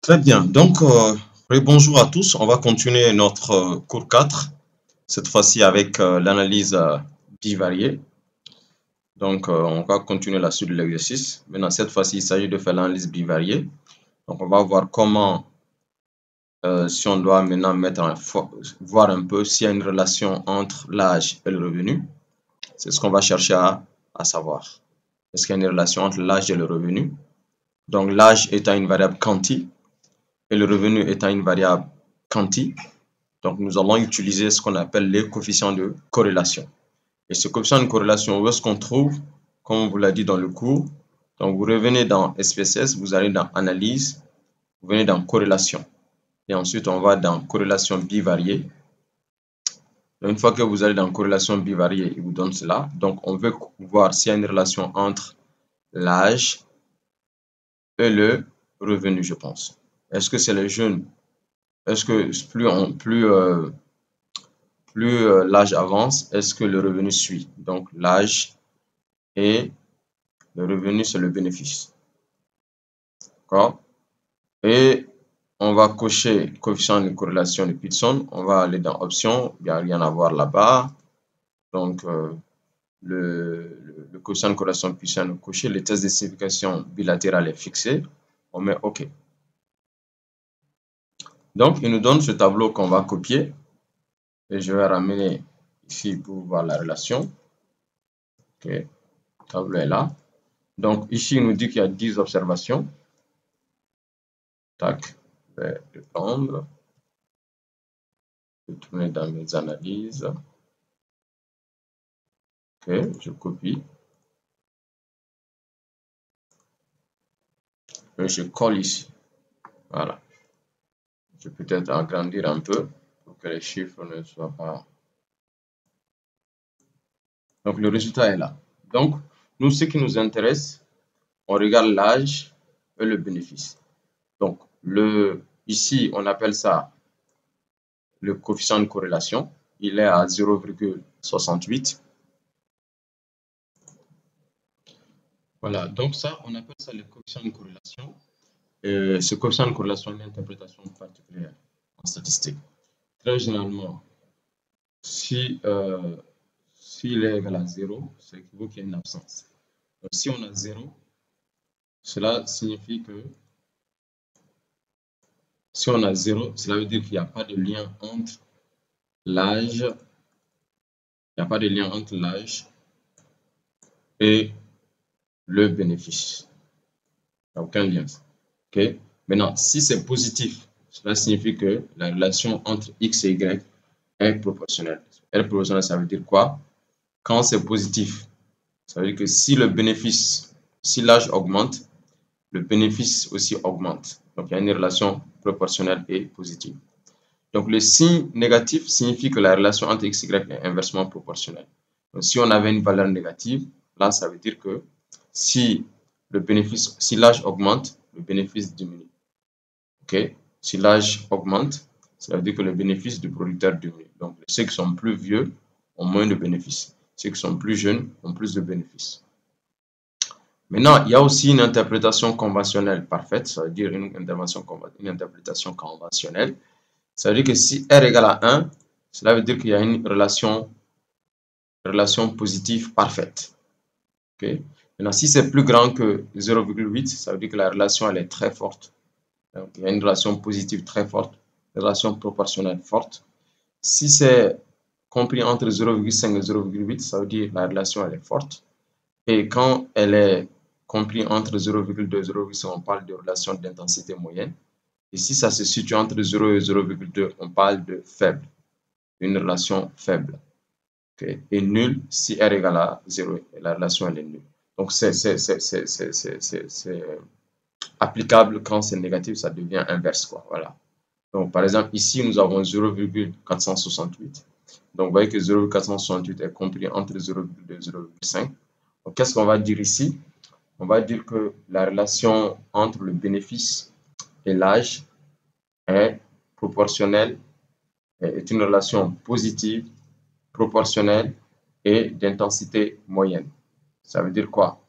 Très bien. Donc, bonjour à tous. On va continuer notre cours 4, cette fois-ci avec l'analyse bivariée. Donc, on va continuer la suite de l'exercice. Maintenant, cette fois-ci, il s'agit de faire l'analyse bivariée. Donc, on va voir comment, si on doit maintenant voir un peu s'il y a une relation entre l'âge et le revenu. C'est ce qu'on va chercher à savoir. Est-ce qu'il y a une relation entre l'âge et le revenu? Donc, l'âge étant une variable quanti et le revenu étant une variable quanti. Donc, nous allons utiliser ce qu'on appelle les coefficients de corrélation. Et ce coefficient de corrélation, où est-ce qu'on trouve? Comme on vous l'a dit dans le cours. Donc, vous revenez dans SPSS, vous allez dans Analyse, vous venez dans Corrélation. Et ensuite, on va dans Corrélation bivariée. Donc, une fois que vous allez dans Corrélation bivariée, il vous donne cela. Donc, on veut voir s'il y a une relation entre l'âge et le revenu, je pense. Est-ce que c'est les jeunes? Est-ce que plus l'âge avance, est-ce que le revenu suit? Donc, l'âge et le revenu, c'est le bénéfice. D'accord? Et on va cocher coefficient de corrélation de Pearson. On va aller dans Options. Il n'y a rien à voir là-bas. Donc, le coefficient de corrélation de Pearson est coché. Le test de signification bilatérale est fixé. On met OK. Donc, il nous donne ce tableau qu'on va copier. Et je vais ramener ici pour voir la relation. OK. Le tableau est là. Donc, ici, il nous dit qu'il y a 10 observations. Tac. Je vais le prendre. Je vais tourner dans mes analyses. OK. Je copie. Et je colle ici. Voilà. Je peux peut-être agrandir un peu pour que les chiffres ne soient pas. Donc, le résultat est là. Donc, nous, ce qui nous intéresse, on regarde l'âge et le bénéfice. Donc, ici, on appelle ça le coefficient de corrélation. Il est à 0,68. Voilà, donc ça, on appelle ça le coefficient de corrélation. Et ce coefficient de corrélation a une interprétation particulière en statistique. Très généralement, s'il est égal à 0, c'est équivaut qu'il y a une absence. Donc, si on a 0, cela signifie que si on a 0, cela veut dire qu'il n'y a pas de lien entre l'âge, et le bénéfice. Il n'y a aucun lien. Okay? Maintenant, si c'est positif, cela signifie que la relation entre X et Y est proportionnelle. Elle est proportionnelle, ça veut dire quoi? Quand c'est positif, ça veut dire que si l'âge augmente, le bénéfice aussi augmente. Donc, il y a une relation proportionnelle et positive. Donc, le signe négatif signifie que la relation entre X et Y est inversement proportionnelle. Donc, si on avait une valeur négative, là, ça veut dire que si l'âge augmente, le bénéfice diminue. Okay? Si l'âge augmente, ça veut dire que le bénéfice du producteur diminue. Donc, ceux qui sont plus vieux ont moins de bénéfices. Ceux qui sont plus jeunes ont plus de bénéfices. Maintenant, il y a aussi une interprétation conventionnelle parfaite, ça veut dire une interprétation conventionnelle. Ça veut dire que si R égale à 1, cela veut dire qu'il y a une relation positive parfaite. Okay? Maintenant, si c'est plus grand que 0,8, ça veut dire que la relation elle est très forte. Donc, il y a une relation positive très forte, une relation proportionnelle forte. Si c'est compris entre 0,5 et 0,8, ça veut dire que la relation elle est forte. Et quand elle est compris entre 0,2 et 0,5, on parle de relation d'intensité moyenne. Et si ça se situe entre 0 et 0,2, on parle de faible, une relation faible. Okay. Et nul si R égale à 0, et la relation elle est nulle. Donc c'est applicable quand c'est négatif, ça devient inverse, quoi. Voilà. Donc par exemple ici nous avons 0,468. Donc vous voyez que 0,468 est compris entre 0,2 et 0,5. Donc qu'est-ce qu'on va dire ici? On va dire que la relation entre le bénéfice et l'âge est proportionnelle, est une relation positive, proportionnelle et d'intensité moyenne. Ça veut dire quoi?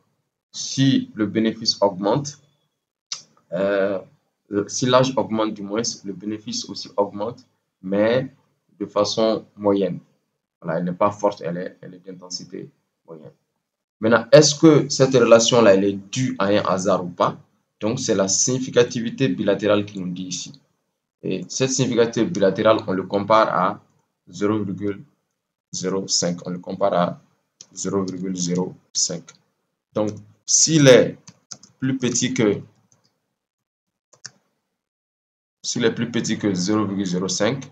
Si le bénéfice augmente, si l'âge augmente du moins, le bénéfice aussi augmente, mais de façon moyenne. Voilà, elle n'est pas forte, elle est d'intensité moyenne. Maintenant, est-ce que cette relation-là, elle est due à un hasard ou pas? Donc, c'est la significativité bilatérale qui nous dit ici. Et cette significativité bilatérale, on le compare à 0,05. On le compare à 0,05. Donc, s'il est plus petit que 0,05,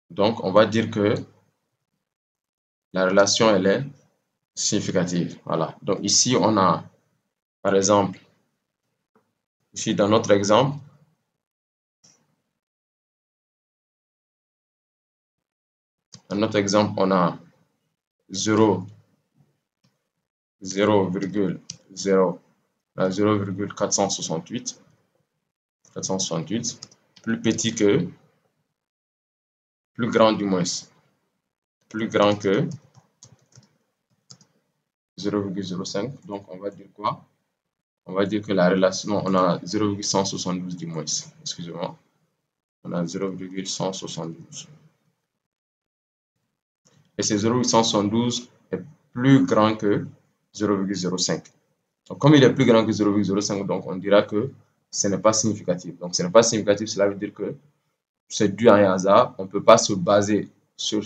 donc on va dire que la relation elle est significative. Voilà. Donc ici on a, par exemple, ici dans notre exemple, on a 0,468 plus petit que, plus grand du moins, plus grand que 0,05. Donc on va dire quoi? On va dire que la relation, on a 0,172 du moins, excusez-moi. On a 0,172. Et ce 0,172 est plus grand que 0,05. Donc, comme il est plus grand que 0,05, donc on dira que ce n'est pas significatif. Donc, ce n'est pas significatif, cela veut dire que c'est dû à un hasard. On ne peut pas se baser sur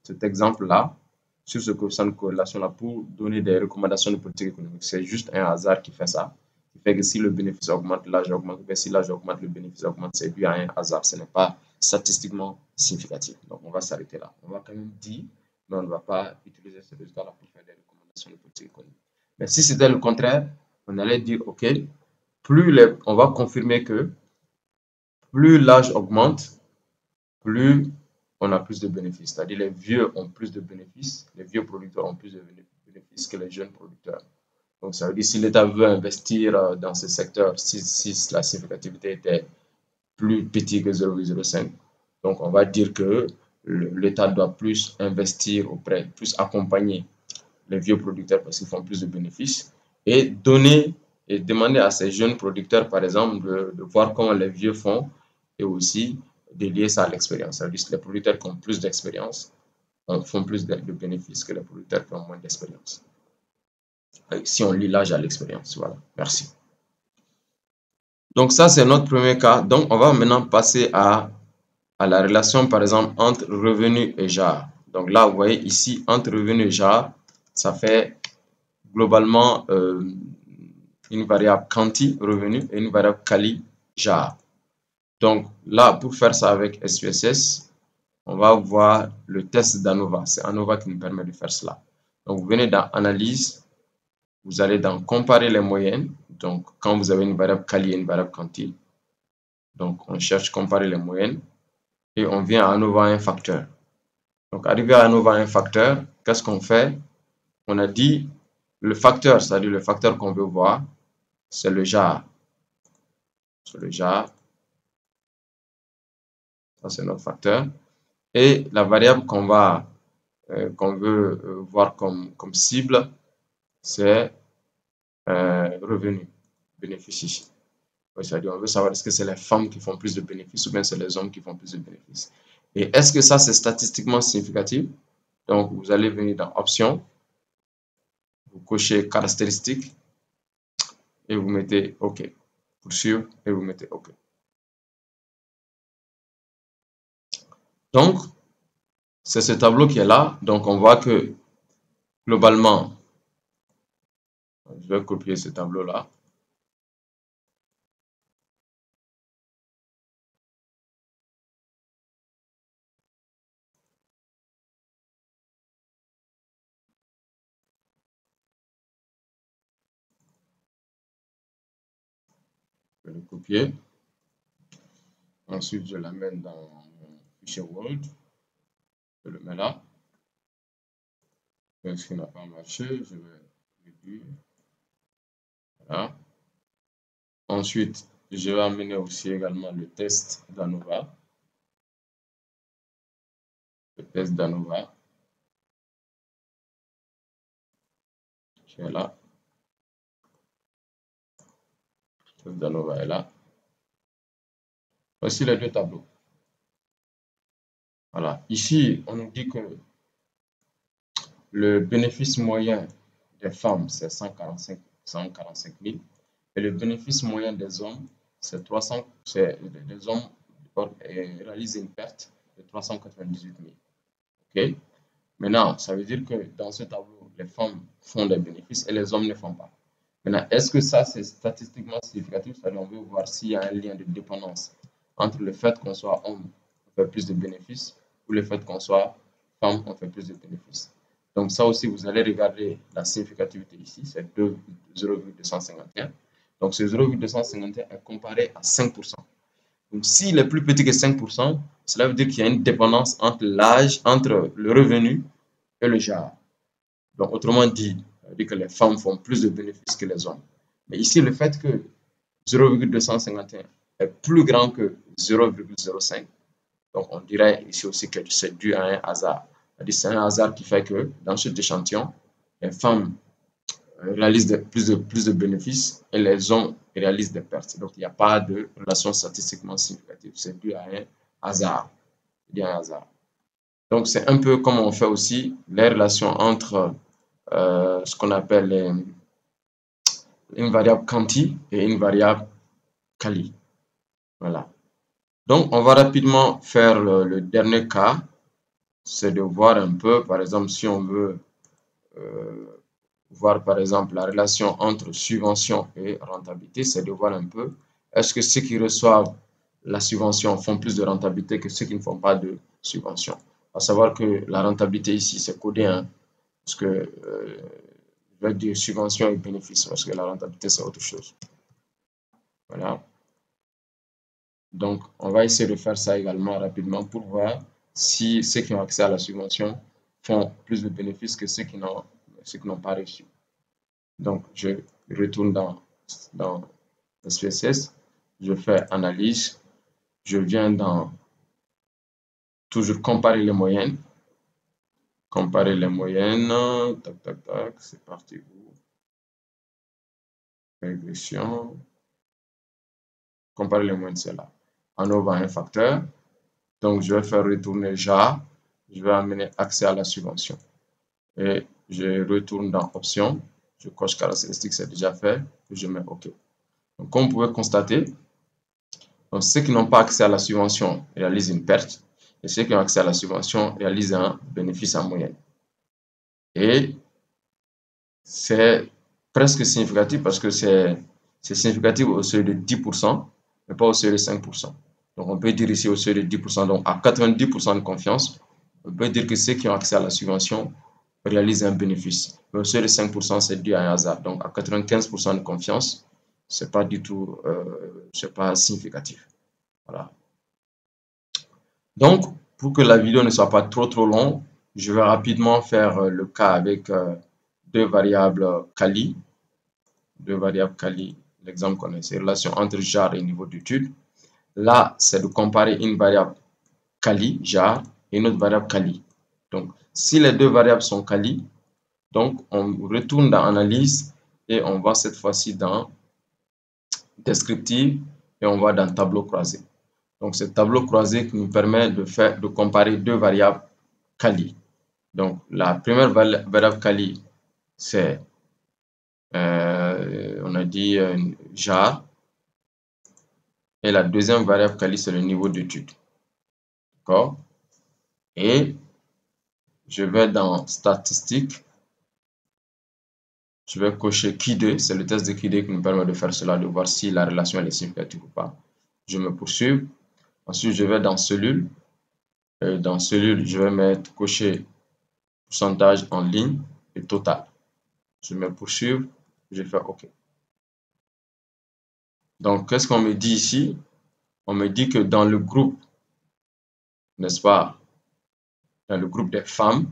cet exemple-là, sur ce coefficient de corrélation-là pour donner des recommandations de politique économique. C'est juste un hasard qui fait ça. Qui fait que si le bénéfice augmente, l'âge augmente. Mais si l'âge augmente, le bénéfice augmente. C'est dû à un hasard. Ce n'est pas statistiquement significatif. Donc, on va s'arrêter là. On va quand même dire, mais on ne va pas utiliser ce résultat-là pour faire des recommandations de politique économique. Mais si c'était le contraire, on allait dire, OK, on va confirmer que plus l'âge augmente, plus on a plus de bénéfices. C'est-à-dire les vieux ont plus de bénéfices, les vieux producteurs ont plus de bénéfices que les jeunes producteurs. Donc ça veut dire si l'État veut investir dans ce secteur, si la significativité était plus petite que 0,05, donc on va dire que l'État doit plus investir plus accompagner les vieux producteurs parce qu'ils font plus de bénéfices et demander à ces jeunes producteurs, par exemple, de voir comment les vieux font et aussi de lier ça à l'expérience. C'est-à-dire que les producteurs qui ont plus d'expérience font plus de bénéfices que les producteurs qui ont moins d'expérience. Si on lie l'âge à l'expérience, voilà. Merci. Donc ça, c'est notre premier cas. Donc, on va maintenant passer à la relation, par exemple, entre revenu et JAR. Donc là, vous voyez ici, entre revenu et JAR, ça fait globalement une variable quanti, revenu, et une variable quali, JAR. Donc là, pour faire ça avec SPSS, on va voir le test d'ANOVA. C'est ANOVA qui nous permet de faire cela. Donc vous venez dans Analyse, vous allez dans Comparer les moyennes. Donc quand vous avez une variable quali et une variable quanti, donc on cherche Comparer les moyennes et on vient à ANOVA un facteur. Donc arrivé à ANOVA un facteur, qu'est-ce qu'on fait? On a dit le facteur, c'est-à-dire le facteur qu'on veut voir, c'est le JAR. C'est le JAR. Ça, c'est notre facteur. Et la variable qu'on veut voir comme cible, c'est revenu, bénéfice ici. C'est-à-dire, on veut savoir est-ce que c'est les femmes qui font plus de bénéfices ou bien c'est les hommes qui font plus de bénéfices. Et est-ce que ça, c'est statistiquement significatif? Donc, vous allez venir dans Options, vous cochez Caractéristiques et vous mettez OK. Poursuivre et vous mettez OK. Donc, c'est ce tableau qui est là. Donc, on voit que globalement, je vais copier ce tableau-là. Je vais le copier. Ensuite, je l'amène dans mon fichier Word. Je le mets là. Ce qui n'a pas marché, je vais réduire. Voilà. Ensuite, je vais amener aussi également le test d'ANOVA. Le test d'ANOVA. Qui est là. d'ANOVA est là. Voici les deux tableaux. Voilà. Ici, on nous dit que le bénéfice moyen des femmes, c'est 145 000. Et le bénéfice moyen des hommes, c'est 300. Les hommes réalisent une perte de 398 000. OK? Maintenant, ça veut dire que dans ce tableau, les femmes font des bénéfices et les hommes ne font pas. Maintenant, est-ce que ça, c'est statistiquement significatif? C'est-à-dire, on veut voir s'il y a un lien de dépendance entre le fait qu'on soit homme, on fait plus de bénéfices, ou le fait qu'on soit femme, on fait plus de bénéfices. Donc, ça aussi, vous allez regarder la significativité ici, c'est 0,251. Donc, ce 0,251 est comparé à 5%. Donc, s'il est plus petit que 5%, cela veut dire qu'il y a une dépendance entre l'âge, entre le revenu et le genre. Donc, autrement dit, ça veut dire que les femmes font plus de bénéfices que les hommes. Mais ici, le fait que 0,251 est plus grand que 0,05, donc on dirait ici aussi que c'est dû à un hasard. C'est un hasard qui fait que dans cet échantillon, les femmes réalisent plus de bénéfices et les hommes réalisent des pertes. Donc, il n'y a pas de relation statistiquement significative. C'est dû à un hasard. Donc, c'est un peu comme on fait aussi les relations entre ce qu'on appelle une variable quanti et une variable quali. Voilà. Donc, on va rapidement faire le dernier cas. C'est de voir un peu, par exemple, si on veut voir, par exemple, la relation entre subvention et rentabilité, c'est de voir un peu, est-ce que ceux qui reçoivent la subvention font plus de rentabilité que ceux qui ne font pas de subvention. À savoir que la rentabilité ici, c'est codé, hein, parce que je vais dire subvention et bénéfice, parce que la rentabilité, c'est autre chose. Voilà. Donc, on va essayer de faire ça également rapidement pour voir si ceux qui ont accès à la subvention font plus de bénéfices que ceux qui n'ont pas reçu. Donc, je retourne dans SPSS, je fais analyse, je viens dans toujours comparer les moyennes. Comparer les moyennes, tac, tac, tac, c'est parti. Régression. Comparer les moyennes, c'est là. ANOVA un facteur. Donc, je vais faire retourner JAR. Je vais amener accès à la subvention. Et je retourne dans options. Je coche caractéristiques, c'est déjà fait. Et je mets OK. Donc, comme vous pouvez constater, donc, ceux qui n'ont pas accès à la subvention réalisent une perte. Et ceux qui ont accès à la subvention réalisent un bénéfice en moyenne. Et c'est presque significatif parce que c'est significatif au seuil de 10%, mais pas au seuil de 5%. Donc, on peut dire ici au seuil de 10%, donc à 90% de confiance, on peut dire que ceux qui ont accès à la subvention réalisent un bénéfice. Mais au seuil de 5%, c'est dû à un hasard. Donc, à 95% de confiance, c'est pas du tout, c'est pas significatif. Voilà. Donc, pour que la vidéo ne soit pas trop longue, je vais rapidement faire le cas avec deux variables quali. L'exemple qu'on a, c'est relation entre jar et niveau d'étude. Là, c'est de comparer une variable quali, jar, et une autre variable quali. Donc, si les deux variables sont quali, donc on retourne dans analyse et on va cette fois-ci dans descriptive et on va dans tableau croisé. Donc, ce tableau croisé qui nous permet de comparer deux variables quali. Donc, la première variable quali, c'est, on a dit jar. Et la deuxième variable quali, c'est le niveau d'étude. D'accord? Et je vais dans statistiques. Je vais cocher Qui2. C'est le test de Qui2 qui nous permet de faire cela, de voir si la relation est significative ou pas. Je me poursuis. Ensuite, je vais dans cellule. Et dans cellule, je vais mettre cocher pourcentage en ligne et total. Je me poursuis. Je fais OK. Donc, qu'est-ce qu'on me dit ici? On me dit que dans le groupe, n'est-ce pas, dans le groupe des femmes,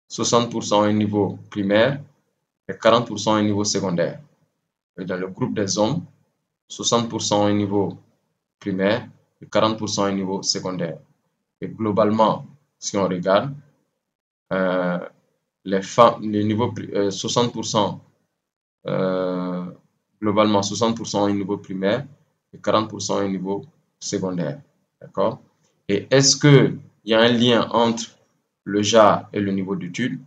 60% au niveau primaire et 40% au niveau secondaire. Et dans le groupe des hommes, 60% au niveau primaire et 40% au niveau secondaire. Et globalement, si on regarde, les femmes, le niveau 60% globalement 60% au niveau primaire et 40% au niveau secondaire. D'accord? Et est-ce qu'il y a un lien entre le JAR et le niveau d'études?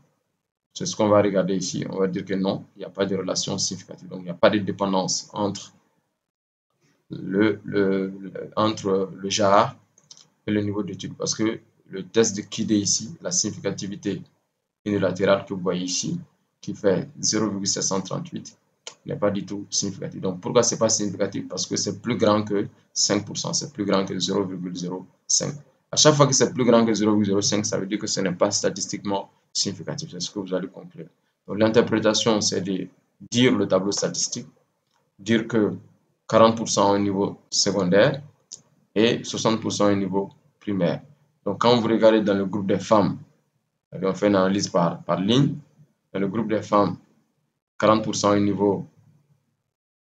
C'est ce qu'on va regarder ici. On va dire que non, il n'y a pas de relation significative. Donc, il n'y a pas de dépendance entre entre le JAR et le niveau d'études. Parce que le test de Kidé ici, la significativité unilatérale que vous voyez ici, qui fait 0,738, n'est pas du tout significatif. Donc, pourquoi ce n'est pas significatif? Parce que c'est plus grand que 5%, c'est plus grand que 0,05. À chaque fois que c'est plus grand que 0,05, ça veut dire que ce n'est pas statistiquement significatif. C'est ce que vous allez conclure. Donc, l'interprétation, c'est de dire le tableau statistique, dire que 40% au niveau secondaire et 60% au niveau primaire. Donc, quand vous regardez dans le groupe des femmes, on fait une analyse par ligne. Dans le groupe des femmes, 40% au niveau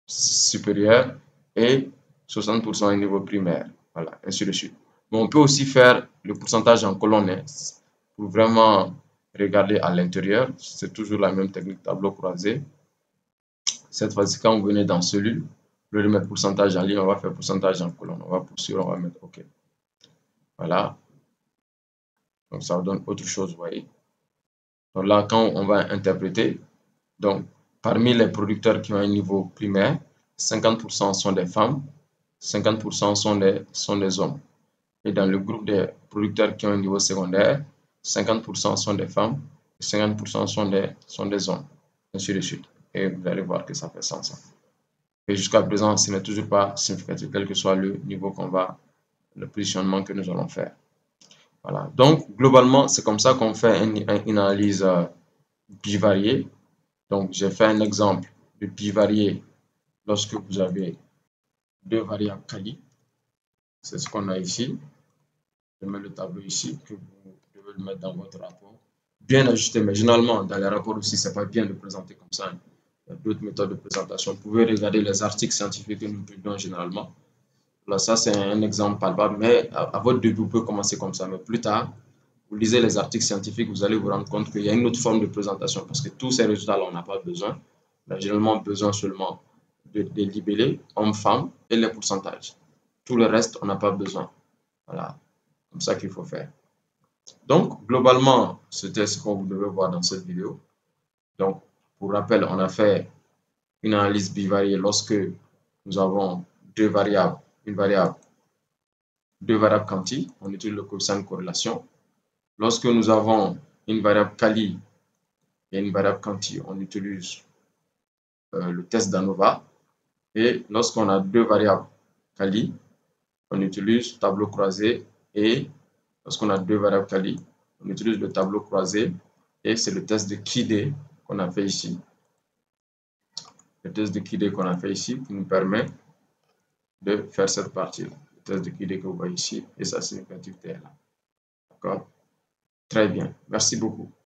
supérieur et 60% au niveau primaire. Voilà, ainsi de suite. Mais on peut aussi faire le pourcentage en colonne pour vraiment regarder à l'intérieur. C'est toujours la même technique, tableau croisé. Cette fois-ci, quand vous venez dans cellule, au lieu de mettre pourcentage en ligne, on va faire pourcentage en colonne. On va poursuivre, on va mettre OK. Voilà. Donc, ça vous donne autre chose, vous voyez. Donc là, quand on va interpréter, donc parmi les producteurs qui ont un niveau primaire, 50% sont des femmes, 50% sont des hommes. Et dans le groupe des producteurs qui ont un niveau secondaire, 50% sont des femmes, 50% sont des hommes, ainsi de suite. Et vous allez voir que ça fait sens. Et jusqu'à présent, ce n'est toujours pas significatif, quel que soit le niveau le positionnement que nous allons faire. Voilà. Donc, globalement, c'est comme ça qu'on fait une analyse bivariée. Donc, j'ai fait un exemple de bivarié lorsque vous avez deux variables quali. C'est ce qu'on a ici. Je mets le tableau ici, que vous devez le mettre dans votre rapport. Bien ajusté, mais généralement, dans les rapports aussi, ce n'est pas bien de présenter comme ça. Il y a d'autres méthodes de présentation. Vous pouvez regarder les articles scientifiques que nous publions généralement. Là, ça, c'est un exemple palpable, mais à votre début, vous pouvez commencer comme ça. Mais plus tard, vous lisez les articles scientifiques, vous allez vous rendre compte qu'il y a une autre forme de présentation parce que tous ces résultats-là, on n'a pas besoin. On a généralement besoin seulement des libellés, hommes-femmes et les pourcentages. Tout le reste, on n'a pas besoin. Voilà, comme ça qu'il faut faire. Donc, globalement, c'était ce que vous devez voir dans cette vidéo. Donc, pour rappel, on a fait une analyse bivariée lorsque nous avons deux variables quanti, on utilise le coefficient de corrélation. Lorsque nous avons une variable quali et une variable quanti, on utilise le test d'ANOVA. Et lorsqu'on a deux variables quali, on utilise tableau croisé. Et lorsqu'on a deux variables quali, on utilise le tableau croisé. Et c'est le test de Kidé qu'on a fait ici. Le test de Kidé qu'on a fait ici qui nous permet de faire cette partie-là. Le test de Kidé que vous voyez ici et sa significativité est là. D'accord? Très bien. Merci beaucoup.